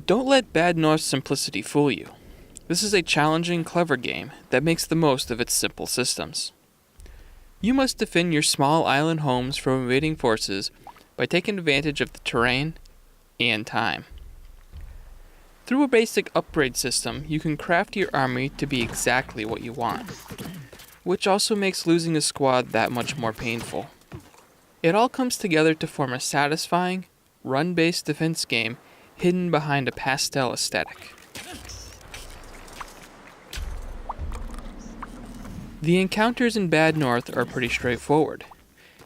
Don't let Bad North's simplicity fool you. This is a challenging, clever game that makes the most of its simple systems. You must defend your small island homes from invading forces by taking advantage of the terrain and time. Through a basic upgrade system, you can craft your army to be exactly what you want, which also makes losing a squad that much more painful. It all comes together to form a satisfying, run-based defense game hidden behind a pastel aesthetic. The encounters in Bad North are pretty straightforward,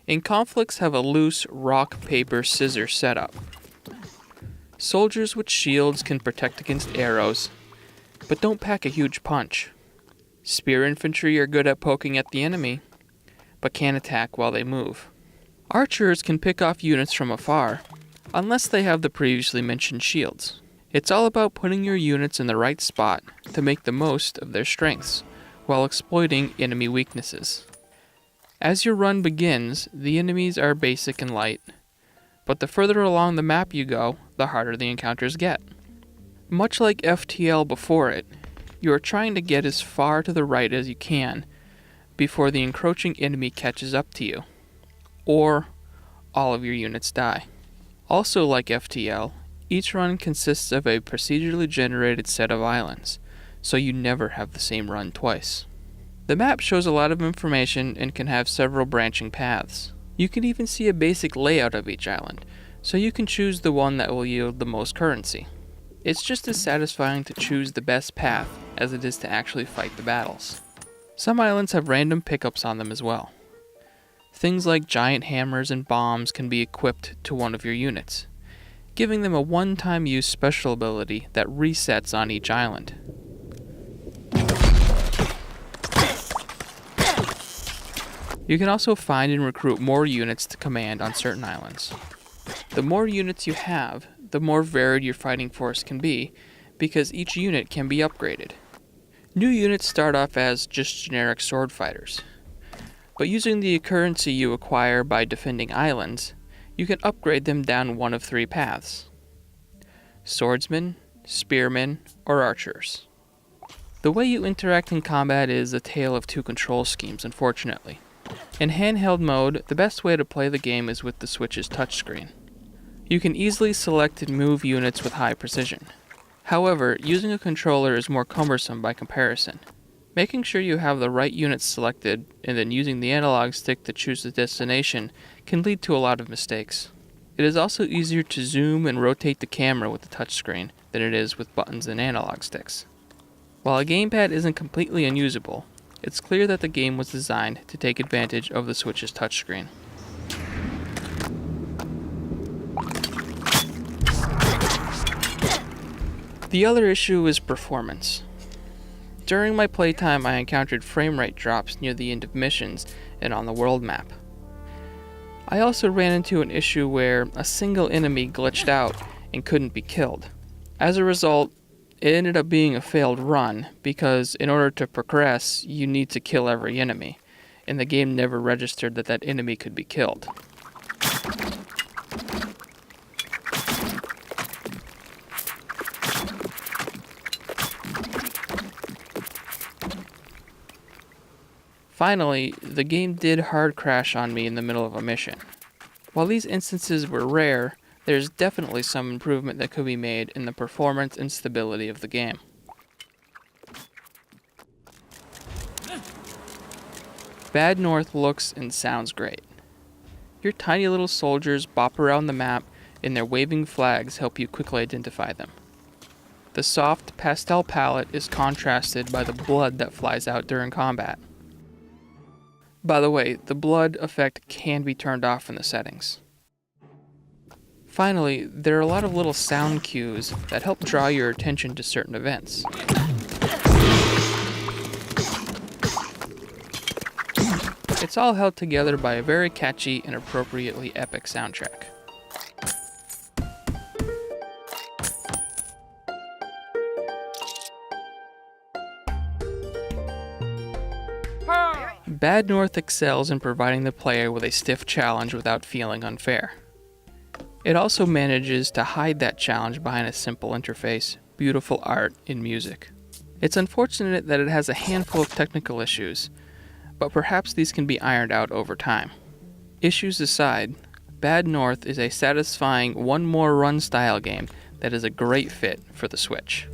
and conflicts have a loose rock, paper, scissors setup. Soldiers with shields can protect against arrows, but don't pack a huge punch. Spear infantry are good at poking at the enemy, but can't attack while they move. Archers can pick off units from afar, unless they have the previously mentioned shields. It's all about putting your units in the right spot to make the most of their strengths, while exploiting enemy weaknesses. As your run begins, the enemies are basic and light, but the further along the map you go, the harder the encounters get. Much like FTL before it, you are trying to get as far to the right as you can before the encroaching enemy catches up to you, or all of your units die. Also like FTL, each run consists of a procedurally generated set of islands, so you never have the same run twice. The map shows a lot of information and can have several branching paths. You can even see a basic layout of each island, so you can choose the one that will yield the most currency. It's just as satisfying to choose the best path as it is to actually fight the battles. Some islands have random pickups on them as well. Things like giant hammers and bombs can be equipped to one of your units, giving them a one-time use special ability that resets on each island. You can also find and recruit more units to command on certain islands. The more units you have, the more varied your fighting force can be, because each unit can be upgraded. New units start off as just generic sword fighters, but using the currency you acquire by defending islands, you can upgrade them down one of three paths: swordsmen, spearmen, or archers. The way you interact in combat is a tale of two control schemes, unfortunately. In handheld mode, the best way to play the game is with the Switch's touchscreen. You can easily select and move units with high precision. However, using a controller is more cumbersome by comparison. Making sure you have the right units selected and then using the analog stick to choose the destination can lead to a lot of mistakes. It is also easier to zoom and rotate the camera with the touchscreen than it is with buttons and analog sticks. While a gamepad isn't completely unusable, it's clear that the game was designed to take advantage of the Switch's touchscreen. The other issue is performance. During my playtime, I encountered framerate drops near the end of missions and on the world map. I also ran into an issue where a single enemy glitched out and couldn't be killed. As a result, it ended up being a failed run, because in order to progress, you need to kill every enemy, and the game never registered that that enemy could be killed. Finally, the game did hard crash on me in the middle of a mission. While these instances were rare, there's definitely some improvement that could be made in the performance and stability of the game. Bad North looks and sounds great. Your tiny little soldiers bop around the map, and their waving flags help you quickly identify them. The soft pastel palette is contrasted by the blood that flies out during combat. By the way, the blood effect can be turned off in the settings. Finally, there are a lot of little sound cues that help draw your attention to certain events. It's all held together by a very catchy and appropriately epic soundtrack. Bad North excels in providing the player with a stiff challenge without feeling unfair. It also manages to hide that challenge behind a simple interface, beautiful art, and music. It's unfortunate that it has a handful of technical issues, but perhaps these can be ironed out over time. Issues aside, Bad North is a satisfying one more run style game that is a great fit for the Switch.